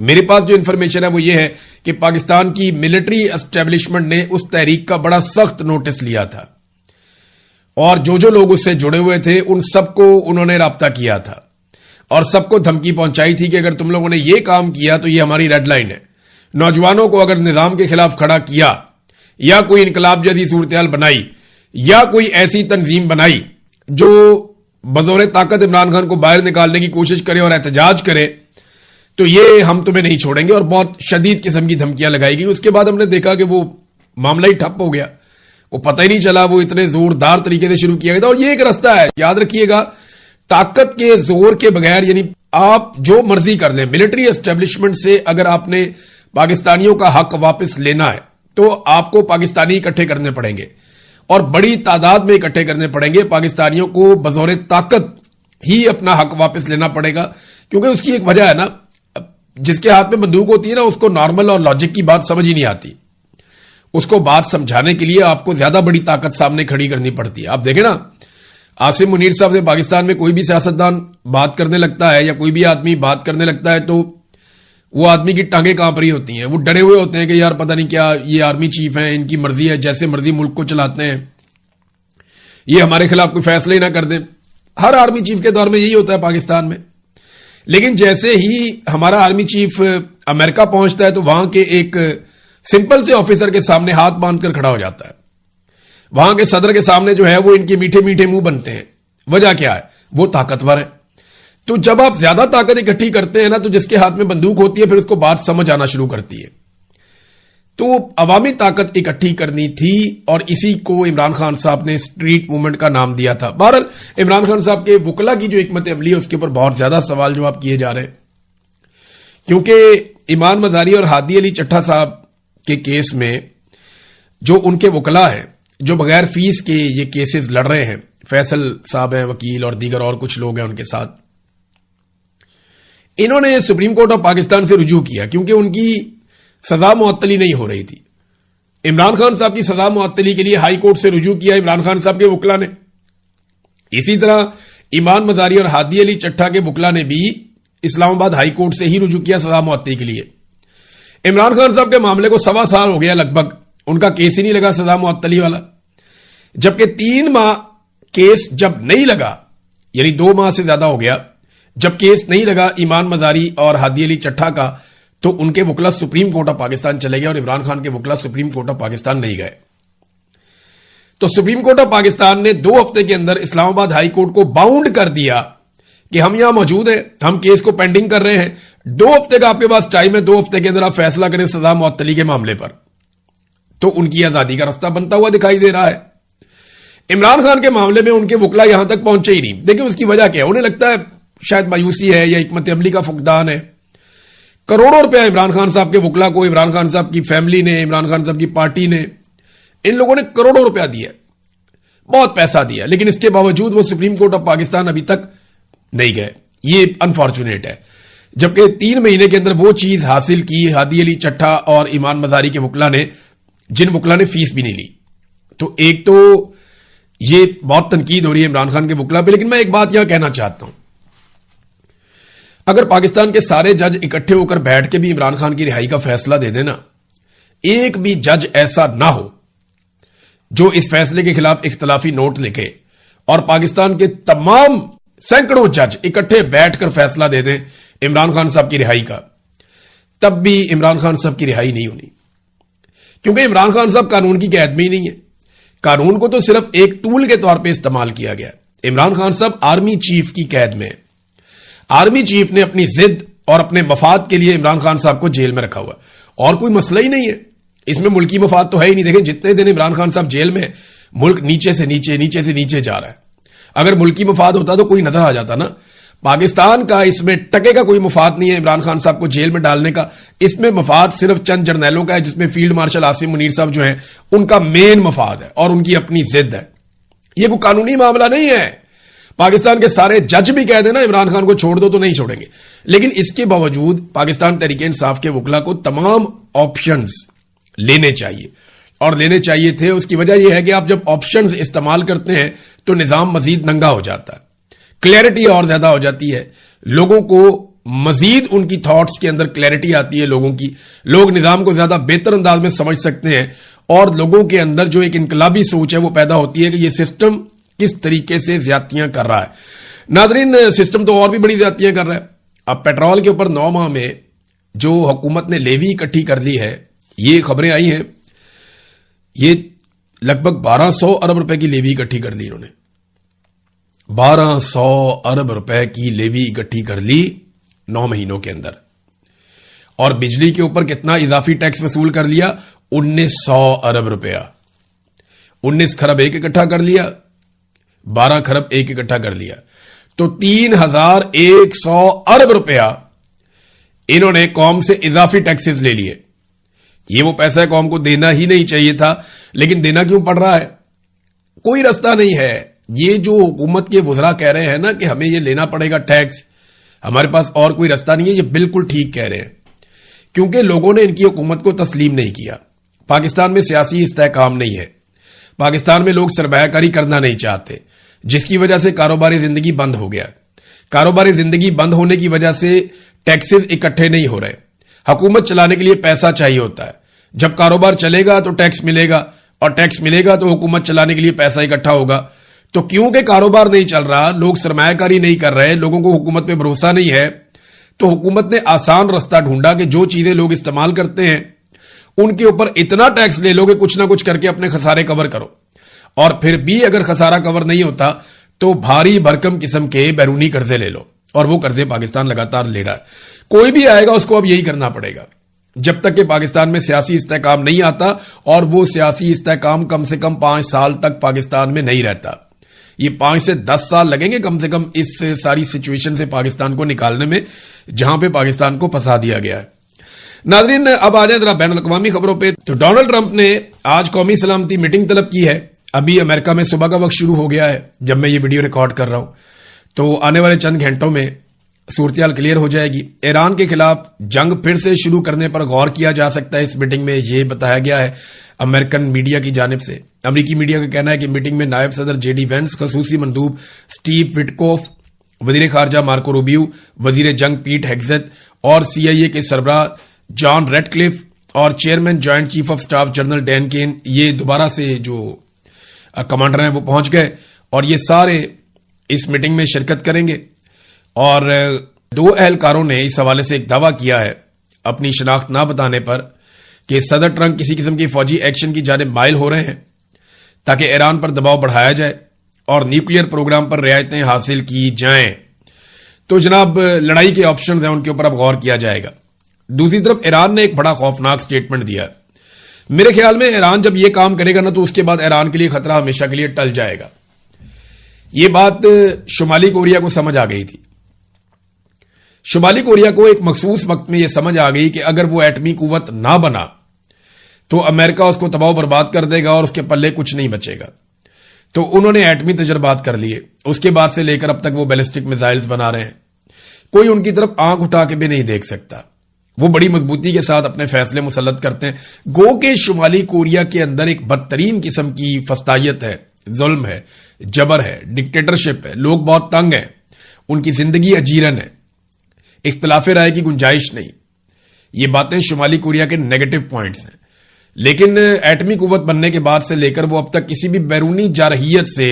میرے پاس جو انفارمیشن ہے وہ یہ ہے کہ پاکستان کی ملٹری اسٹیبلشمنٹ نے اس تحریک کا بڑا سخت نوٹس لیا تھا اور جو لوگ اس سے جڑے ہوئے تھے ان سب کو انہوں نے رابطہ کیا تھا اور سب کو دھمکی پہنچائی تھی کہ اگر تم لوگوں نے یہ کام کیا تو یہ ہماری ریڈ لائن ہے. نوجوانوں کو اگر نظام کے خلاف کھڑا کیا یا کوئی انقلاب جیسی صورتحال بنائی یا کوئی ایسی تنظیم بنائی جو بزور طاقت عمران خان کو باہر نکالنے کی کوشش کرے اور احتجاج کرے تو یہ ہم تمہیں نہیں چھوڑیں گے، اور بہت شدید قسم کی دھمکیاں لگائی گئی. اس کے بعد ہم نے دیکھا کہ وہ معاملہ ہی ٹھپ ہو گیا، وہ پتہ ہی نہیں چلا، وہ اتنے زوردار طریقے سے شروع کیا گیا تھا. اور یہ ایک رستہ ہے، یاد رکھیے گا، طاقت کے زور کے بغیر، یعنی آپ جو مرضی کر لیں، ملٹری اسٹیبلشمنٹ سے اگر آپ نے پاکستانیوں کا حق واپس لینا ہے تو آپ کو پاکستانی اکٹھے کرنے پڑیں گے اور بڑی تعداد میں اکٹھے کرنے پڑیں گے. پاکستانیوں کو بظور طاقت ہی اپنا حق واپس لینا پڑے گا، کیونکہ اس کی ایک وجہ ہے نا، جس کے ہاتھ میں بندوق ہوتی ہے نا اس کو نارمل اور لاجک کی بات سمجھ ہی نہیں آتی. اس کو بات سمجھانے کے لیے آپ کو زیادہ بڑی طاقت سامنے کھڑی کرنی پڑتی ہے. آپ دیکھیں نا، عاصم منیر صاحب سے پاکستان میں کوئی بھی سیاستدان بات کرنے لگتا ہے یا کوئی بھی آدمی بات کرنے لگتا ہے تو وہ آدمی کی ٹانگیں کانپ رہی ہوتی ہیں، وہ ڈرے ہوئے ہوتے ہیں کہ یار پتہ نہیں کیا، یہ آرمی چیف ہیں، ان کی مرضی ہے، جیسے مرضی ملک کو چلاتے ہیں، یہ ہمارے خلاف کوئی فیصلہ ہی نہ کر دیں. ہر آرمی چیف کے دور میں یہی ہوتا ہے پاکستان میں. لیکن جیسے ہی ہمارا آرمی چیف امریکہ پہنچتا ہے تو وہاں کے ایک سمپل سے آفیسر کے سامنے ہاتھ باندھ کر کھڑا ہو جاتا ہے. وہاں کے صدر کے سامنے جو ہے وہ ان کے میٹھے میٹھے منہ بنتے ہیں. وجہ کیا ہے؟ وہ طاقتور ہے. تو جب آپ زیادہ طاقت اکٹھی کرتے ہیں نا تو جس کے ہاتھ میں بندوق ہوتی ہے پھر اس کو بات سمجھ آنا شروع کرتی ہے. تو عوامی طاقت اکٹھی کرنی تھی اور اسی کو عمران خان صاحب نے اسٹریٹ موومنٹ کا نام دیا تھا. بہرحال عمران خان صاحب کے وکلا کی جو حکمت عملی ہے اس کے اوپر بہت زیادہ سوال جواب کیے جا رہے ہیں، کیونکہ ایمان مزاری اور ہادی علی چٹھا صاحب کے کیس میں جو ان کے وکلا ہیں جو بغیر فیس کے یہ کیسز لڑ رہے ہیں، فیصل صاحب ہیں وکیل اور دیگر اور کچھ لوگ ہیں ان کے ساتھ، انہوں نے سپریم کورٹ آف پاکستان سے رجوع کیا کیونکہ ان کی سزا معطلی نہیں ہو رہی تھی. عمران خان صاحب کی سزا معطلی کے لیے ہائی کورٹ سے رجوع کیا عمران خان صاحب کے وکلا نے. اسی طرح ایمان مزاری اور ہادی علی چٹھا کے وکلا نے بھی اسلام آباد ہائی کورٹ سے ہی رجوع کیا سزا معطلی کے لیے. عمران خان صاحب کے معاملے کو 1.25 سال ہو گیا لگ بھگ، ان کا کیس ہی نہیں لگا سزا معطلی والا. جبکہ 3 ماہ کیس جب نہیں لگا، یعنی 2 ماہ سے زیادہ ہو گیا جب کیس نہیں لگا ایمان مزاری اور ہادی علی چٹھا کا، تو ان کے وکلا سپریم کورٹ آف پاکستان چلے گئے اور عمران خان کے وکلا سپریم کورٹ آف پاکستان نہیں گئے. تو سپریم کورٹ آف پاکستان نے 2 ہفتے کے اندر اسلام آباد ہائی کورٹ کو باؤنڈ کر دیا کہ ہم یہاں موجود ہیں، ہم کیس کو پینڈنگ کر رہے ہیں، 2 ہفتے کا آپ کے پاس ٹائم ہے، 2 ہفتے کے اندر آپ فیصلہ کریں سزا معطلی کے معاملے پر. تو ان کی آزادی کا رستہ بنتا ہوا دکھائی دے رہا ہے. عمران خان کے معاملے میں ان کے وکلا یہاں تک پہنچے ہی نہیں. دیکھیں اس کی وجہ کیا ہے، انہیں لگتا ہے شاید مایوسی ہے یا حکمت عملی کا فقدان ہے. کروڑوں روپے عمران خان صاحب کے وکلا کو، عمران خان صاحب کی فیملی نے، عمران خان صاحب کی پارٹی نے، ان لوگوں نے کروڑوں روپیہ دیا، بہت پیسہ دیا، لیکن اس کے باوجود وہ سپریم کورٹ آف پاکستان ابھی تک نہیں گئے. یہ انفارچونیٹ ہے. جبکہ 3 مہینے کے اندر وہ چیز حاصل کی ہادی علی چٹھا اور ایمان مزاری کے وکلا نے جن وکلا نے فیس بھی نہیں لی. تو ایک تو یہ بہت تنقید ہو رہی ہے عمران خان کے وکلا پہ. لیکن میں ایک بات یہاں کہنا چاہتا ہوں، اگر پاکستان کے سارے جج اکٹھے ہو کر بیٹھ کے بھی عمران خان کی رہائی کا فیصلہ دے دینا، ایک بھی جج ایسا نہ ہو جو اس فیصلے کے خلاف اختلافی نوٹ لکھے اور پاکستان کے تمام سینکڑوں جج اکٹھے بیٹھ کر فیصلہ دے دیں عمران خان صاحب کی رہائی کا، تب بھی عمران خان صاحب کی رہائی نہیں ہونی. کیونکہ عمران خان صاحب قانون کی قید میں ہی نہیں ہے. قانون کو تو صرف ایک ٹول کے طور پہ استعمال کیا گیا. عمران خان صاحب آرمی چیف کی قید میں ہے. آرمی چیف نے اپنی ضد اور اپنے مفاد کے لیے عمران خان صاحب کو جیل میں رکھا ہوا، اور کوئی مسئلہ ہی نہیں ہے اس میں، ملکی مفاد تو ہے ہی نہیں. دیکھیں جتنے دن عمران خان صاحب جیل میں، ملک نیچے سے نیچے جا رہا ہے. اگر ملکی مفاد ہوتا تو کوئی نظر آ جاتا نا. پاکستان کا اس میں ٹکے کا کوئی مفاد نہیں ہے عمران خان صاحب کو جیل میں ڈالنے کا. اس میں مفاد صرف چند جرنیلوں کا ہے، جس میں فیلڈ مارشل عاصم منیر صاحب جو ہیں ان کا مین مفاد ہے اور ان کی اپنی ضد ہے. یہ کوئی قانونی معاملہ نہیں ہے. پاکستان کے سارے جج بھی کہہ دینا عمران خان کو چھوڑ دو تو نہیں چھوڑیں گے. لیکن اس کے باوجود پاکستان تحریک انصاف کے وکلا کو تمام آپشنز لینے چاہیے اور لینے چاہیے تھے. اس کی وجہ یہ ہے کہ آپ جب آپشنز استعمال کرتے ہیں تو نظام مزید ننگا ہو جاتا ہے، کلیئرٹی اور زیادہ ہو جاتی ہے، لوگوں کو مزید ان کی تھاٹس کے اندر کلیئرٹی آتی ہے لوگوں کی، لوگ نظام کو زیادہ بہتر انداز میں سمجھ سکتے ہیں، اور لوگوں کے اندر جو ایک انقلابی سوچ ہے وہ پیدا ہوتی ہے کہ یہ سسٹم کس طریقے سے زیادتیاں کر رہا ہے۔ ناظرین، سسٹم تو اور بھی بڑی زیادتیاں کر رہا ہے۔ اب پیٹرول کے اوپر 9 ماہ میں جو حکومت نے لیوی اکٹھی کر لی ہے، یہ خبریں آئی ہیں، یہ لگ بھگ 1200 ارب روپے کی لیوی اکٹھی کر لی انہوں نے، 1200 ارب روپے کی لیوی اکٹھی کر لی 9 مہینوں کے اندر۔ اور بجلی کے اوپر کتنا اضافی ٹیکس وصول کر لیا؟ 1900 ارب روپیہ، 19 خرب ایک اکٹھا کر لیا، 12 خرب ایک اکٹھا کر لیا، تو 3100 ارب روپیہ انہوں نے قوم سے اضافی ٹیکسز لے لیے۔ یہ وہ پیسہ قوم کو دینا ہی نہیں چاہیے تھا، لیکن دینا کیوں پڑ رہا ہے؟ کوئی رستہ نہیں ہے۔ یہ جو حکومت کے وزراء کہہ رہے ہیں نا کہ ہمیں یہ لینا پڑے گا ٹیکس، ہمارے پاس اور کوئی رستہ نہیں ہے، یہ بالکل ٹھیک کہہ رہے ہیں، کیونکہ لوگوں نے ان کی حکومت کو تسلیم نہیں کیا۔ پاکستان میں سیاسی استحکام نہیں ہے، پاکستان میں لوگ سرمایہ کاری کرنا نہیں چاہتے، جس کی وجہ سے کاروباری زندگی بند ہو گیا۔ کاروباری زندگی بند ہونے کی وجہ سے ٹیکسز اکٹھے نہیں ہو رہے۔ حکومت چلانے کے لیے پیسہ چاہیے ہوتا ہے، جب کاروبار چلے گا تو ٹیکس ملے گا، اور ٹیکس ملے گا تو حکومت چلانے کے لیے پیسہ اکٹھا ہوگا۔ تو کیونکہ کاروبار نہیں چل رہا، لوگ سرمایہ کاری نہیں کر رہے، لوگوں کو حکومت پہ بھروسہ نہیں ہے، تو حکومت نے آسان رستہ ڈھونڈا کہ جو چیزیں لوگ استعمال کرتے ہیں ان کے اوپر اتنا ٹیکس لے لو کہ کچھ نہ کچھ کر کے اپنے خسارے کور کرو، اور پھر بھی اگر خسارہ کور نہیں ہوتا تو بھاری بھرکم قسم کے بیرونی قرضے لے لو، اور وہ قرضے پاکستان لگاتار لے رہا ہے۔ کوئی بھی آئے گا اس کو اب یہی کرنا پڑے گا جب تک کہ پاکستان میں سیاسی استحکام نہیں آتا، اور وہ سیاسی استحکام کم سے کم 5 سال تک پاکستان میں نہیں رہتا۔ یہ 5 سے 10 سال لگیں گے کم سے کم اس ساری سچویشن سے پاکستان کو نکالنے میں، جہاں پہ پاکستان کو پھنسا دیا گیا ہے۔ ناظرین، اب آ جائیں ذرا بین الاقوامی خبروں پہ۔ تو ڈونلڈ ٹرمپ نے آج قومی سلامتی میٹنگ طلب کی ہے۔ ابھی امریکہ میں صبح کا وقت شروع ہو گیا ہے جب میں یہ ویڈیو ریکارڈ کر رہا ہوں، تو آنے والے چند گھنٹوں میں صورتحال کلیئر ہو جائے گی۔ ایران کے خلاف جنگ پھر سے شروع کرنے پر غور کیا جا سکتا ہے، اس میٹنگ میں یہ بتایا گیا ہے امریکن میڈیا کی جانب سے۔ امریکی میڈیا کا کہنا ہے کہ میٹنگ میں نائب صدر جے ڈی وینس، خصوصی مندوب سٹیو وٹکوف، وزیر خارجہ مارکو روبیو، وزیر جنگ پیٹ ہیگزت، اور CIA کے سربراہ جان ریڈ کلف، اور chairman joint chief of staff general Dan Caine, یہ دوبارہ سے جو کمانڈر ہیں وہ پہنچ گئے، اور یہ سارے اس میٹنگ میں شرکت کریں گے۔ اور 2 اہلکاروں نے اس حوالے سے ایک دعویٰ کیا ہے اپنی شناخت نہ بتانے پر کہ صدر ٹرمپ کسی قسم کی فوجی ایکشن کی جانب مائل ہو رہے ہیں تاکہ ایران پر دباؤ بڑھایا جائے اور نیوکلیئر پروگرام پر رعایتیں حاصل کی جائیں۔ تو جناب، لڑائی کے آپشنز ہیں، ان کے اوپر اب غور کیا جائے گا۔ دوسری طرف ایران نے ایک بڑا خوفناک سٹیٹمنٹ دیا ہے۔ میرے خیال میں ایران جب یہ کام کرے گا نا تو اس کے بعد ایران کے لیے خطرہ ہمیشہ کے لیے ٹل جائے گا۔ یہ بات شمالی کوریا کو سمجھ آ گئی تھی۔ شمالی کوریا کو ایک مخصوص وقت میں یہ سمجھ آ گئی کہ اگر وہ ایٹمی قوت نہ بنا تو امریکہ اس کو تباہ و برباد کر دے گا اور اس کے پلے کچھ نہیں بچے گا۔ تو انہوں نے ایٹمی تجربات کر لیے، اس کے بعد سے لے کر اب تک وہ بیلسٹک میزائلز بنا رہے ہیں۔ کوئی ان کی طرف آنکھ اٹھا کے بھی نہیں دیکھ سکتا، وہ بڑی مضبوطی کے ساتھ اپنے فیصلے مسلط کرتے ہیں۔ گو کہ شمالی کوریا کے اندر ایک بدترین قسم کی فسطائیت ہے، ظلم ہے، جبر ہے، ڈکٹیٹرشپ ہے، لوگ بہت تنگ ہیں، ان کی زندگی اجیرن ہے، اختلاف رائے کی گنجائش نہیں۔ یہ باتیں شمالی کوریا کے نیگیٹو پوائنٹس ہیں، لیکن ایٹمی قوت بننے کے بعد سے لے کر وہ اب تک کسی بھی بیرونی جارحیت سے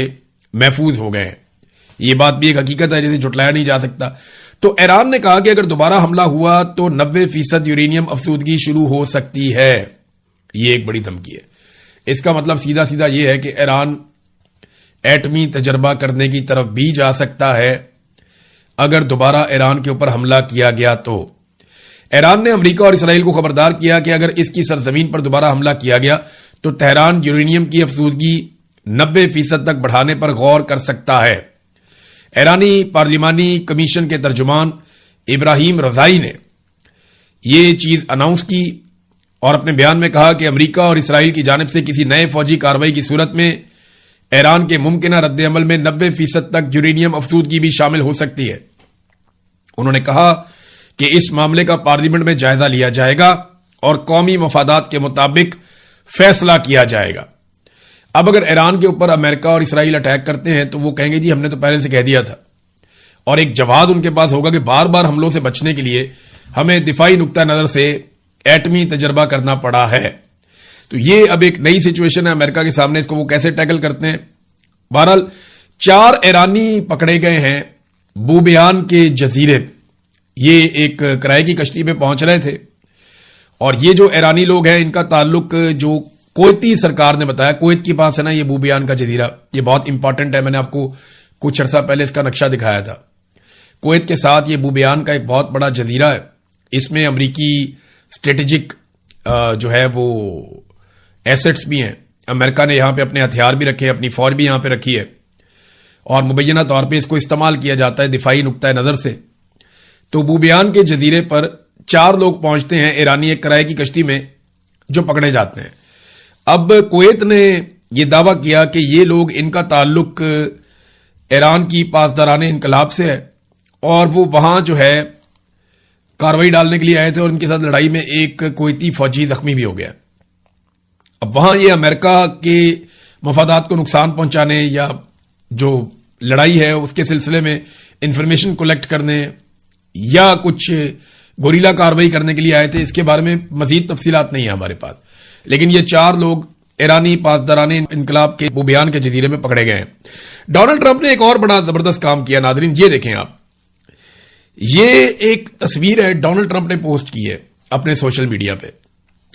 محفوظ ہو گئے ہیں۔ یہ بات بھی ایک حقیقت ہے جسے جھٹلایا نہیں جا سکتا۔ تو ایران نے کہا کہ اگر دوبارہ حملہ ہوا تو 90% یورینیم افسودگی شروع ہو سکتی ہے۔ یہ ایک بڑی دھمکی ہے۔ اس کا مطلب سیدھا سیدھا یہ ہے کہ ایران ایٹمی تجربہ کرنے کی طرف بھی جا سکتا ہے اگر دوبارہ ایران کے اوپر حملہ کیا گیا تو۔ ایران نے امریکہ اور اسرائیل کو خبردار کیا کہ اگر اس کی سرزمین پر دوبارہ حملہ کیا گیا تو تہران یورینیم کی افزودگی 90% تک بڑھانے پر غور کر سکتا ہے۔ ایرانی پارلیمانی کمیشن کے ترجمان ابراہیم رضائی نے یہ چیز اناؤنس کی اور اپنے بیان میں کہا کہ امریکہ اور اسرائیل کی جانب سے کسی نئے فوجی کارروائی کی صورت میں ایران کے ممکنہ رد عمل میں 90% تک یورینیم افزودگی بھی شامل ہو سکتی ہے۔ انہوں نے کہا کہ اس معاملے کا پارلیمنٹ میں جائزہ لیا جائے گا اور قومی مفادات کے مطابق فیصلہ کیا جائے گا۔ اب اگر ایران کے اوپر امریکہ اور اسرائیل اٹیک کرتے ہیں تو وہ کہیں گے جی ہم نے تو پہلے سے کہہ دیا تھا، اور ایک جواب ان کے پاس ہوگا کہ بار بار حملوں سے بچنے کے لیے ہمیں دفاعی نقطہ نظر سے ایٹمی تجربہ کرنا پڑا ہے. تو یہ اب ایک نئی سچویشن ہے امریکہ کے سامنے, اس کو وہ کیسے ٹیکل کرتے ہیں. بہرحال 4 ایرانی پکڑے گئے ہیں بوبیان کے جزیرے پہ. یہ ایک کرائے کی کشتی پہ پہنچ رہے تھے, اور یہ جو ایرانی لوگ ہیں ان کا تعلق جو کویتی سرکار نے بتایا, کویت کے پاس ہے نا یہ بوبیان کا جزیرہ, یہ بہت امپورٹنٹ ہے, میں نے آپ کو کچھ عرصہ پہلے اس کا نقشہ دکھایا تھا. کویت کے ساتھ یہ بوبیان کا ایک بہت بڑا جزیرہ ہے. اس میں امریکی اسٹریٹجک جو ہے وہ ایسٹس بھی ہیں. امریکہ نے یہاں پہ اپنے ہتھیار بھی رکھے, اپنی فوج بھی یہاں پہ رکھی ہے, اور مبینہ طور پہ اس کو استعمال کیا جاتا ہے دفاعی نقطۂ نظر سے. تو بوبیان کے جزیرے پر 4 لوگ پہنچتے ہیں ایرانی ایک کرائے کی کشتی میں, جو پکڑے جاتے ہیں. اب کویت نے یہ دعویٰ کیا کہ یہ لوگ, ان کا تعلق ایران کی پاسداران انقلاب سے ہے, اور وہ وہاں جو ہے کاروائی ڈالنے کے لیے آئے تھے, اور ان کے ساتھ لڑائی میں ایک کویتی فوجی زخمی بھی ہو گیا. اب وہاں یہ امریکہ کے مفادات کو نقصان پہنچانے یا جو لڑائی ہے اس کے سلسلے میں انفارمیشن کلیکٹ کرنے یا کچھ گوریلا کاروائی کرنے کے لیے آئے تھے. اس کے بارے میں مزید تفصیلات نہیں ہیں ہمارے پاس, لیکن یہ 4 لوگ ایرانی پاسداران انقلاب کے بوبیان کے جزیرے میں پکڑے گئے ہیں. ڈونلڈ ٹرمپ نے ایک اور بڑا زبردست کام کیا ناظرین, یہ دیکھیں آپ, یہ ایک تصویر ہے ڈونلڈ ٹرمپ نے پوسٹ کی ہے اپنے سوشل میڈیا پہ.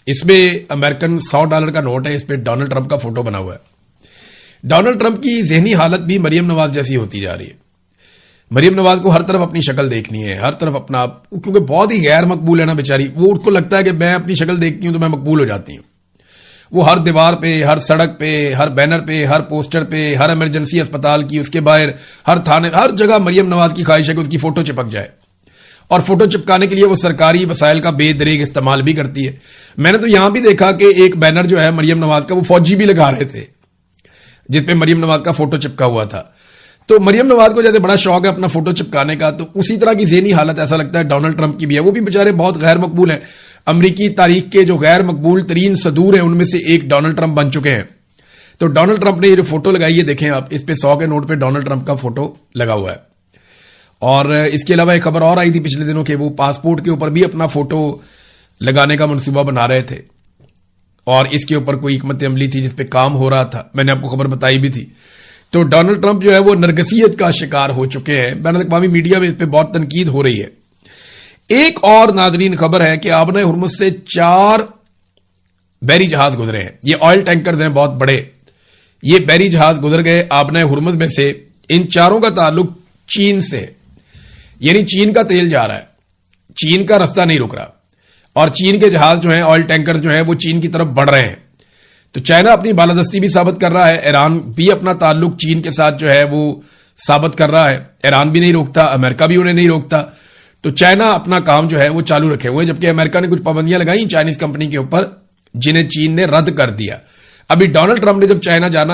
اس میں امریکن $100 کا نوٹ ہے, اس پہ ڈونلڈ ٹرمپ کا فوٹو بنا ہوا ہے. ڈونلڈ ٹرمپ کی ذہنی حالت بھی مریم نواز جیسی ہوتی جا رہی ہے. مریم نواز کو ہر طرف اپنی شکل دیکھنی ہے, ہر طرف اپنا, کیونکہ بہت ہی غیر مقبول ہے نا بیچاری, وہ اس کو لگتا ہے کہ میں اپنی شکل دیکھتی ہوں تو میں مقبول ہو جاتی ہوں. وہ ہر دیوار پہ, ہر سڑک پہ, ہر بینر پہ, ہر پوسٹر پہ, ہر ایمرجنسی اسپتال کی, اس کے باہر, ہر تھانے, ہر جگہ مریم نواز کی خواہش ہے کہ اس کی فوٹو چپک جائے, اور فوٹو چپکانے کے لیے وہ سرکاری وسائل کا بے دریغ استعمال بھی کرتی ہے. میں نے تو یہاں بھی دیکھا کہ ایک بینر جو ہے مریم نواز کا, وہ فوجی بھی لگا رہے تھے جس پہ مریم نواز کا فوٹو چپکا ہوا تھا. تو مریم نواز کو جیسے بڑا شوق ہے اپنا فوٹو چپکانے کا, تو اسی طرح کی ذہنی حالت ایسا لگتا ہے ڈونلڈ ٹرمپ کی بھی ہے. وہ بھی بیچارے بہت غیر مقبول ہیں. امریکی تاریخ کے جو غیر مقبول ترین صدور ہیں ان میں سے ایک ڈونلڈ ٹرمپ بن چکے ہیں. تو ڈونلڈ ٹرمپ نے یہ جو فوٹو لگائی ہے دیکھیں آپ, اس پہ 100 کے نوٹ پہ ڈونلڈ ٹرمپ کا فوٹو لگا ہوا ہے. اور اس کے علاوہ ایک خبر اور آئی تھی پچھلے دنوں کہ وہ پاسپورٹ کے اوپر بھی اپنا فوٹو لگانے کا منصوبہ بنا رہے تھے, اور اس کے اوپر کوئی حکمت عملی تھی جس پہ کام ہو رہا تھا, میں نے آپ کو خبر بتائی بھی تھی. تو ڈونلڈ ٹرمپ جو ہے وہ نرگسیت کا شکار ہو چکے ہیں. بین الاقوامی میڈیا میں اس پہ بہت تنقید ہو رہی ہے. ایک اور ناظرین خبر ہے کہ آبنہ ہرمز سے 4 بحری جہاز گزرے ہیں. یہ آئل ٹینکرز ہیں بہت بڑے. یہ بحری جہاز گزر گئے آبنہ ہرمز میں سے. ان 4 کا تعلق چین سے, یعنی چین کا تیل جا رہا ہے, چین کا رستہ نہیں رک رہا, اور چین کے جہاز جو ہیں, آئل ٹینکر جو ہیں, وہ چین کی طرف بڑھ رہے ہیں. تو چائنا اپنی بالادستی بھی ثابت کر رہا ہے, ایران بھی اپنا تعلق چین کے ساتھ جو ہے وہ ثابت کر رہا ہے. ایران بھی نہیں روکتا, امریکہ بھی انہیں نہیں روکتا. تو چائنا اپنا کام جو ہے وہ چالو رکھے ہوئے, جبکہ امریکہ نے کچھ پابندیاں لگائیں چائنیز کمپنی کے اوپر, جنہیں چین نے رد کر دیا. ابھی ڈونلڈ ٹرمپ نے جب چائنا جانا